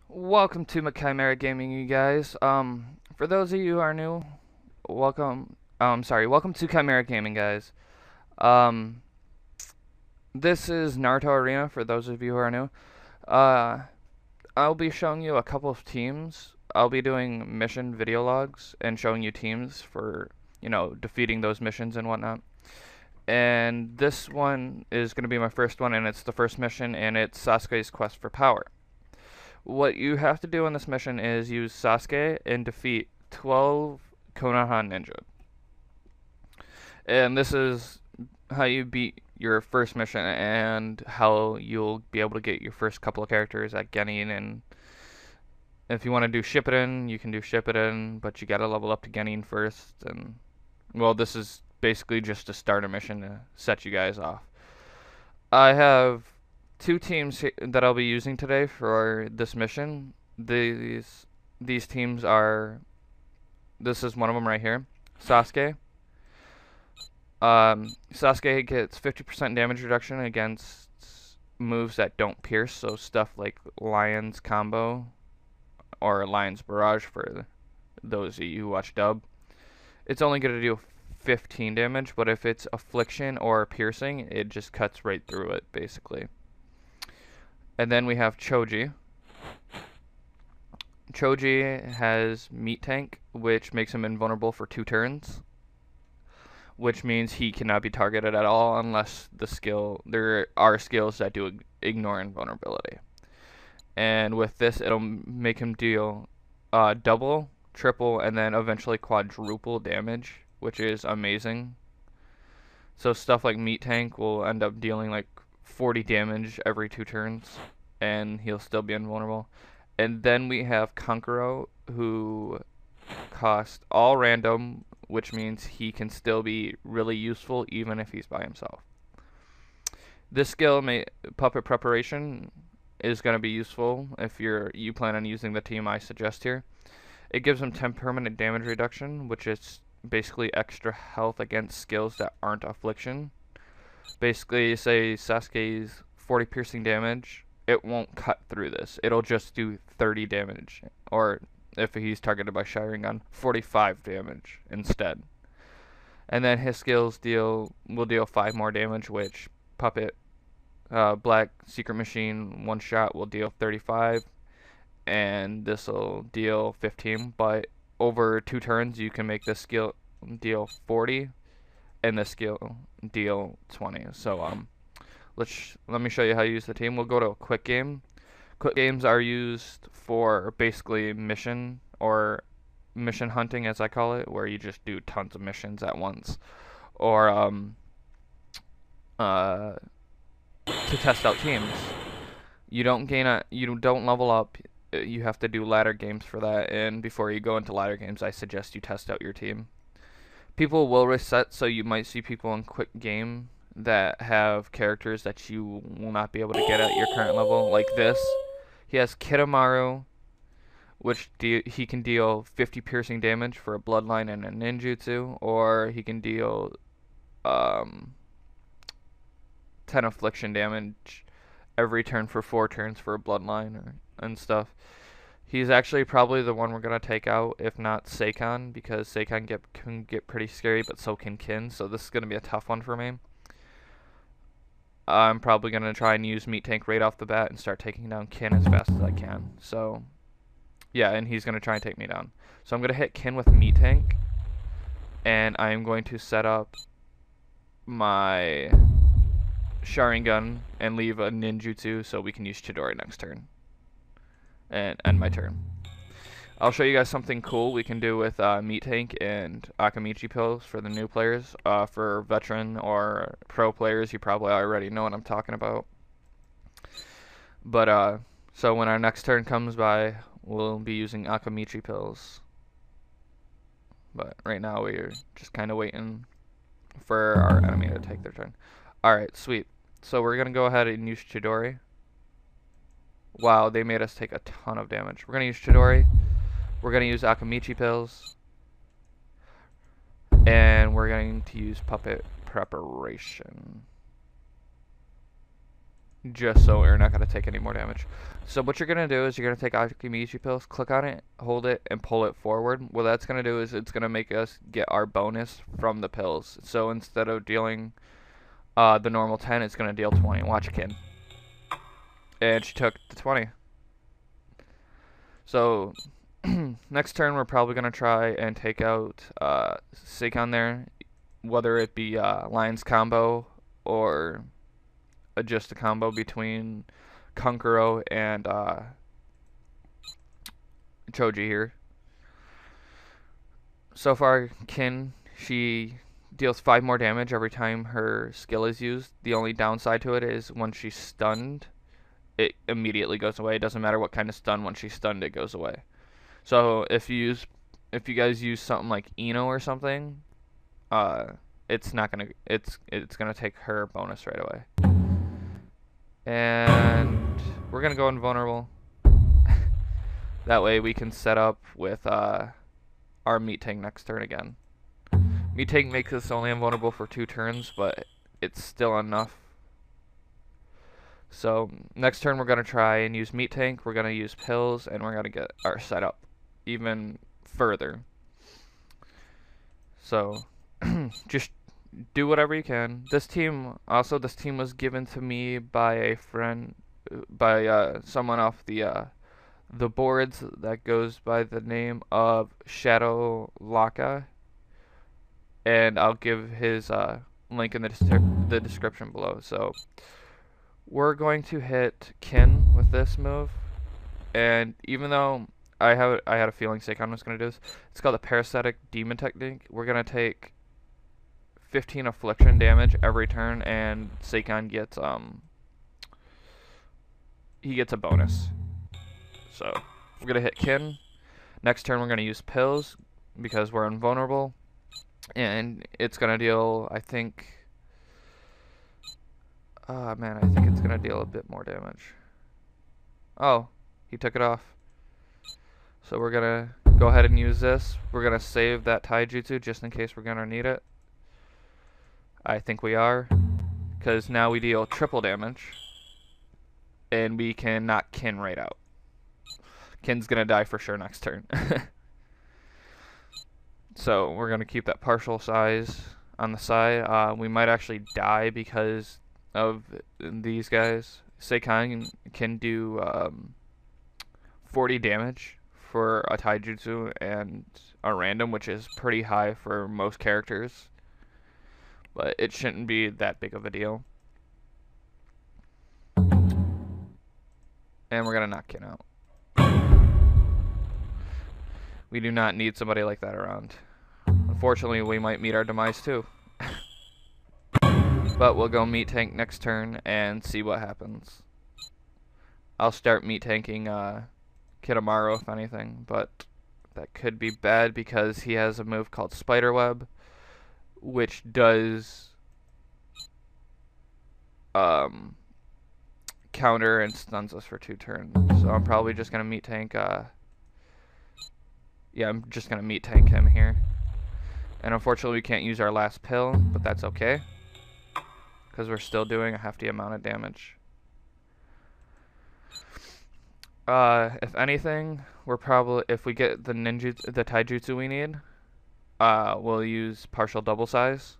Welcome to Chimera Gaming, you guys. For those of you who are new, welcome to Chimera Gaming, guys. Um, this is Naruto-Arena for those of you who are new. Uh, I'll be showing you a couple of teams. I'll be doing mission video logs and showing you teams for, defeating those missions and whatnot. And this one is going to be my first one, and it's the first mission, and it's Sasuke's quest for power. What you have to do in this mission is use Sasuke and defeat 12 Konoha Ninja. And this is how you beat your first mission and how you'll be able to get your first couple of characters at Genin. And if you want to do Shippuden, you can do Shippuden, but you gotta level up to Genin first. And, well, this is basically just a starter mission to set you guys off. I have two teams that I'll be using today for this mission. These teams are. This is one of them right here, Sasuke. Sasuke gets 50% damage reduction against moves that don't pierce, so stuff like Lion's Combo or Lion's Barrage for those of you who watch dub. It's only going to do 15 damage, but if it's Affliction or Piercing, it just cuts right through it, basically. And then we have Choji. Choji has Meat Tank, which makes him invulnerable for 2 turns, which means he cannot be targeted at all unless there are skills that do ignore invulnerability. And with this, it'll make him deal double, triple, and then eventually quadruple damage, which is amazing. So stuff like Meat Tank will end up dealing like 40 damage every 2 turns, and he'll still be invulnerable. And then we have Kankuro, who costs all random, which means he can still be really useful even if he's by himself. This skill, Puppet Preparation, is going to be useful if you plan on using the team I suggest here. It gives him 10 permanent damage reduction, which is basically extra health against skills that aren't Affliction. Basically, say Sasuke's 40 piercing damage, it won't cut through this. It'll just do 30 damage, or if he's targeted by Sharingan, 45 damage instead. And then his skills will deal 5 more damage, which Puppet, Black Secret Machine, one shot will deal 35, and this will deal 15. But over 2 turns, you can make this skill deal 40, and this skill deal 20. So let me show you how to use the team. We'll go to a quick game. Quick games are used for basically mission hunting, as I call it, where you just do tons of missions at once, or to test out teams. You don't level up. You have to do ladder games for that, and before you go into ladder games, I suggest you test out your team. People will reset, so you might see people in quick game that have characters that you will not be able to get at your current level, like this. He has Kitamaru, which he can deal 50 piercing damage for a bloodline and a ninjutsu, or he can deal 10 affliction damage every turn for 4 turns for a bloodline and stuff. He's actually probably the one we're going to take out, if not Seikon, because Seikon can get pretty scary, but so can Kin, so this is going to be a tough one for me. I'm probably going to try and use Meat Tank right off the bat and start taking down Kin as fast as I can. So, yeah, and he's going to try and take me down. So I'm going to hit Kin with Meat Tank, and I'm going to set up my Sharingan and leave a ninjutsu so we can use Chidori next turn. And end my turn. I'll show you guys something cool we can do with Meat Tank and Akamichi pills for the new players. For veteran or pro players, you probably already know what I'm talking about. But so when our next turn comes by, we'll be using Akamichi pills. But right now we're just kind of waiting for our enemy to take their turn. Alright, sweet. So we're going to go ahead and use Chidori. Wow, they made us take a ton of damage. We're going to use Chidori. We're going to use Akamichi pills. And we're going to use Puppet Preparation. just so we're not going to take any more damage. So what you're going to do is you're going to take Akimeiji pills, click on it, hold it, and pull it forward. What that's going to do is it's going to make us get our bonus from the pills. So instead of dealing the normal 10, it's going to deal 20. Watch Kin. And she took the 20. So next turn we're probably going to try and take out Seikon there, whether it be Lion's combo or just a combo between Kankuro and Choji here. So far, Kin, she deals 5 more damage every time her skill is used. The only downside to it is when she's stunned, it immediately goes away. It doesn't matter what kind of stun. Once she's stunned, it goes away. So if you guys use something like Ino or something, it's gonna take her bonus right away. And we're gonna go invulnerable. That way we can set up with our meat tank next turn again. Meat tank makes us only invulnerable for 2 turns, but it's still enough. So next turn we're gonna try and use meat tank. We're gonna use pills, and we're gonna get our setup even further. So just do whatever you can. This team was given to me by a friend, by someone off the boards that goes by the name of Shadow Laka, and I'll give his link in the description below. So we're going to hit Kin with this move, and even though I had a feeling Seikon was going to do this, it's called the Parasitic Demon Technique. We're going to take 15 affliction damage every turn, and Seikon gets he gets a bonus. So we're gonna hit Kin. Next turn we're gonna use pills because we're invulnerable, and it's gonna deal, I think, I think it's gonna deal a bit more damage. Oh, he took it off. So we're gonna go ahead and use this. We're gonna save that taijutsu just in case we're gonna need it. I think we are, because now we deal triple damage, and we can knock Kin right out. Kin's gonna die for sure next turn. So we're gonna keep that partial size on the side. We might actually die because of these guys. Seikon can do 40 damage for a taijutsu and a random, which is pretty high for most characters, but it shouldn't be that big of a deal. And we're gonna knock Kin out. We do not need somebody like that around. Unfortunately, we might meet our demise too. But we'll go meat tank next turn and see what happens. I'll start meat tanking Kitamaru if anything, but that could be bad because he has a move called Spiderweb, which does counter and stuns us for 2 turns. So I'm probably just gonna meat tank I'm just gonna meat tank him here. And unfortunately we can't use our last pill, but that's okay, because we're still doing a hefty amount of damage. If anything, we're probably, if we get the taijutsu we need, we'll use partial double size.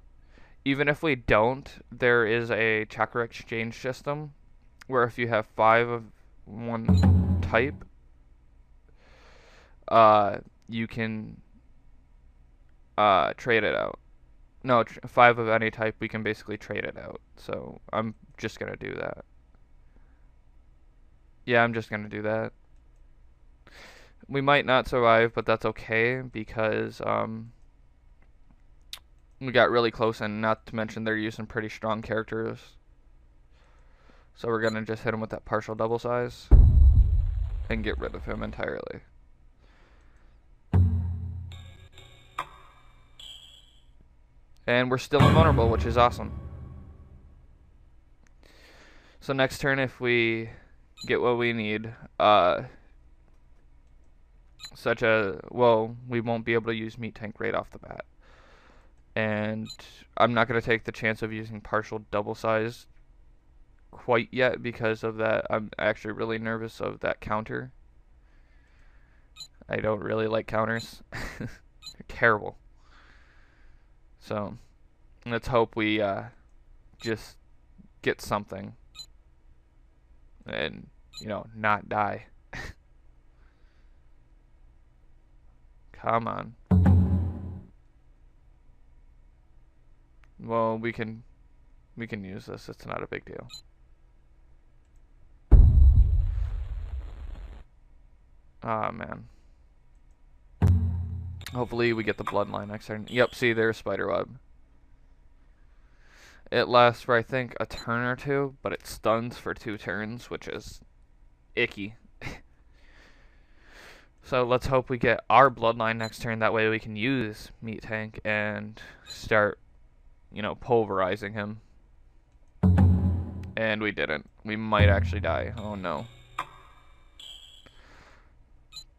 Even if we don't, there is a chakra exchange system where if you have 5 of one type, you can trade it out. No, 5 of any type, we can basically trade it out. So I'm just gonna do that. Yeah, I'm just gonna do that. We might not survive, but that's okay because we got really close, and not to mention they're using pretty strong characters. So we're gonna just hit him with that partial double size and get rid of him entirely. And we're still invulnerable, which is awesome. So next turn, if we get what we need, we won't be able to use meat tank right off the bat. And I'm not going to take the chance of using partial double size quite yet because of that. I'm actually really nervous of that counter. I don't really like counters. They're terrible. So let's hope we just get something and, you know, not die. Come on. Well, we can use this. It's not a big deal. Ah, man. Hopefully we get the bloodline next turn. Yep, see, there's spiderweb. It lasts for, I think, a turn or two, but it stuns for 2 turns, which is icky. So let's hope we get our bloodline next turn. That way we can use Meat Tank and start, you know, pulverizing him. And we didn't. We might actually die. Oh no.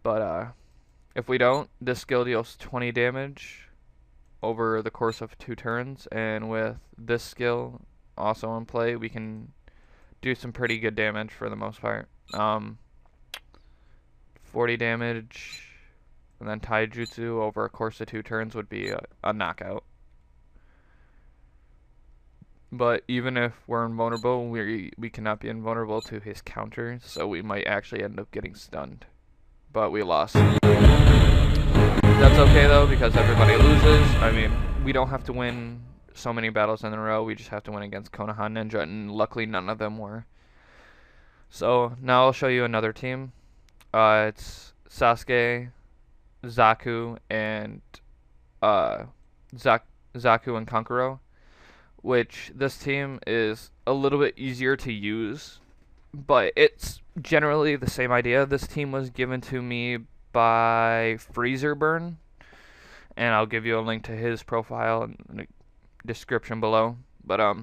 But if we don't, this skill deals 20 damage over the course of 2 turns, and with this skill also in play, we can do some pretty good damage for the most part. 40 damage, and then taijutsu over a course of 2 turns would be a knockout. But even if we're invulnerable, we cannot be invulnerable to his counters, so we might actually end up getting stunned. But we lost. That's okay though, because everybody loses. I mean, we don't have to win so many battles in a row. We just have to win against Konoha Ninja, and luckily none of them were. So now I'll show you another team. It's Sasuke, Zaku, and Zaku and Kankuro, which this team is a little bit easier to use, but it's generally the same idea. This team was given to me by Freezer Burn, and I'll give you a link to his profile in the description below. But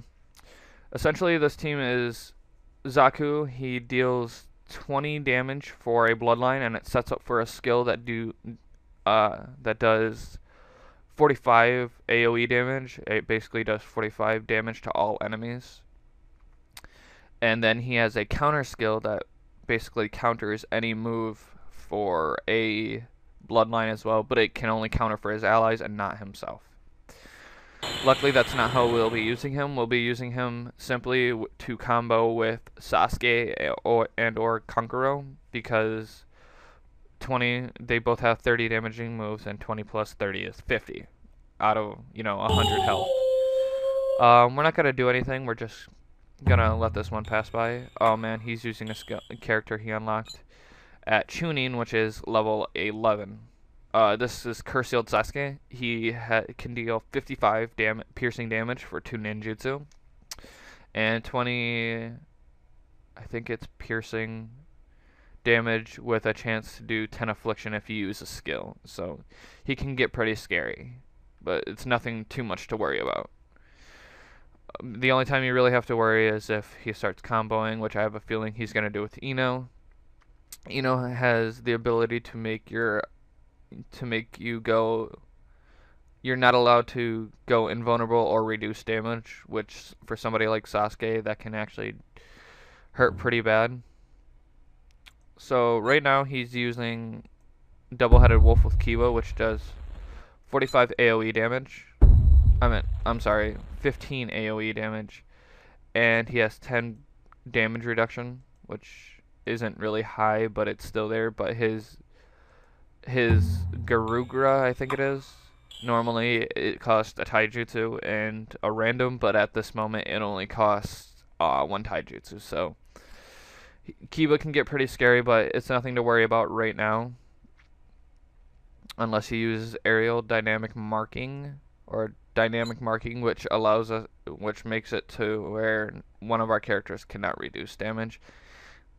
essentially this team is Zaku. He deals 20 damage for a bloodline, and it sets up for a skill that does 45 AoE damage. It basically does 45 damage to all enemies. And then he has a counter skill that basically counters any move for a bloodline as well, but it can only counter for his allies and not himself. Luckily, that's not how we'll be using him. We'll be using him simply to combo with Sasuke or Kankuro, because 20, they both have 30 damaging moves, and 20 plus 30 is 50 out of, 100 health. We're not going to do anything. We're just going to let this one pass by. Oh man, he's using a character he unlocked at Chunin, which is level 11. This is Curse Sealed Sasuke. He can deal 55 piercing damage for 2 ninjutsu, and 20, I think it's piercing damage with a chance to do 10 affliction if you use a skill. So he can get pretty scary, but it's nothing too much to worry about. The only time you really have to worry is if he starts comboing, which I have a feeling he's going to do with Ino. Ino has the ability to make you go, you're not allowed to go invulnerable or reduce damage, which for somebody like Sasuke, that can actually hurt pretty bad. So right now he's using Double-Headed Wolf with Kiba, which does 45 AoE damage. I'm sorry, 15 AoE damage, and he has 10 damage reduction, which isn't really high, but it's still there. But his Garugra, I think it is, normally it costs a taijutsu and a random, but at this moment it only costs 1 taijutsu. So Kiba can get pretty scary, but it's nothing to worry about right now, unless he uses aerial dynamic marking, which makes it to where one of our characters cannot reduce damage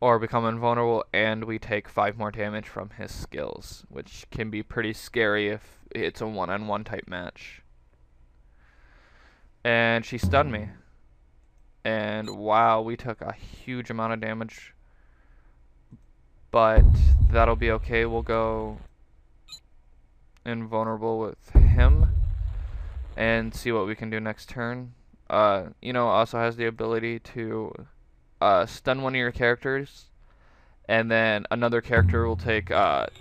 or become invulnerable, and we take 5 more damage from his skills, which can be pretty scary if it's a one-on-one type match. And she stunned me, and wow, we took a huge amount of damage, but that'll be okay. We'll go invulnerable with him and see what we can do next turn. Also has the ability to stun one of your characters, and then another character will take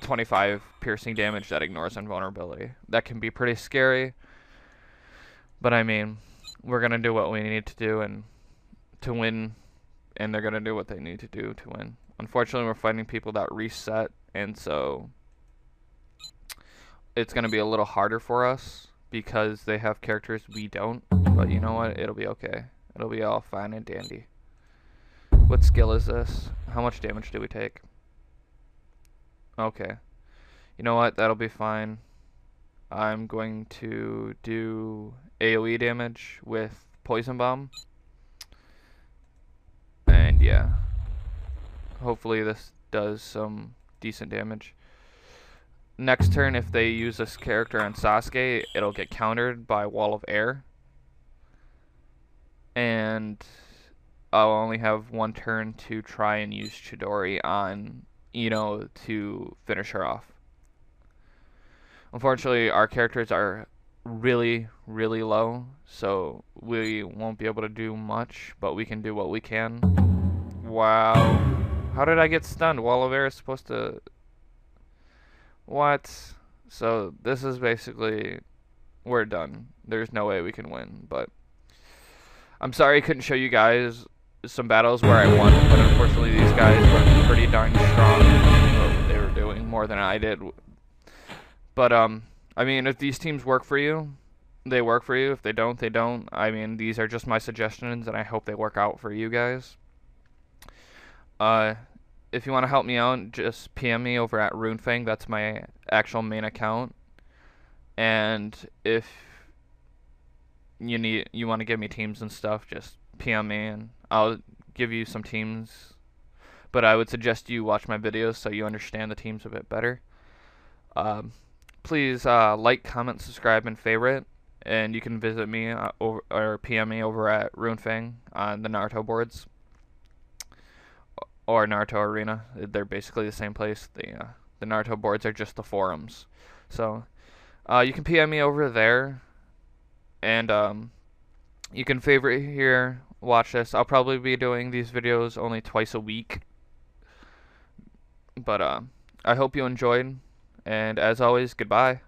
25 piercing damage that ignores invulnerability. That can be pretty scary, but I mean, we're gonna do what we need to do and to win, and they're gonna do what they need to do to win. Unfortunately, we're fighting people that reset, and so it's gonna be a little harder for us because they have characters we don't. But you know what? It'll be okay. It'll be all fine and dandy. What skill is this? How much damage do we take? Okay. You know what? That'll be fine. I'm going to do AoE damage with Poison Bomb. And yeah. Hopefully this does some decent damage. Next turn, if they use this character on Sasuke, it'll get countered by Wall of Air. And I'll only have one turn to try and use Chidori on Ino to finish her off. Unfortunately, our characters are really, really low, so we won't be able to do much, but we can do what we can. Wow. How did I get stunned? Wall of Air is supposed to... What? So this is basically... We're done. There's no way we can win, but... I'm sorry I couldn't show you guys some battles where I won, but unfortunately these guys were pretty darn strong in what they were doing, more than I did. But, I mean, if these teams work for you, they work for you. If they don't, they don't. I mean, these are just my suggestions, and I hope they work out for you guys. If you want to help me out, just PM me over at RuneFang. That's my actual main account. And if you want to give me teams and stuff, just PM me, and I'll give you some teams. But I would suggest you watch my videos so you understand the teams a bit better. Please like, comment, subscribe, and favorite. And you can visit me or PM me over at RuneFang on the Naruto boards or Naruto-Arena. They're basically the same place. The Naruto boards are just the forums. So you can PM me over there, and you can favorite here. Watch this. I'll probably be doing these videos only twice a week. But I hope you enjoyed. And as always, goodbye.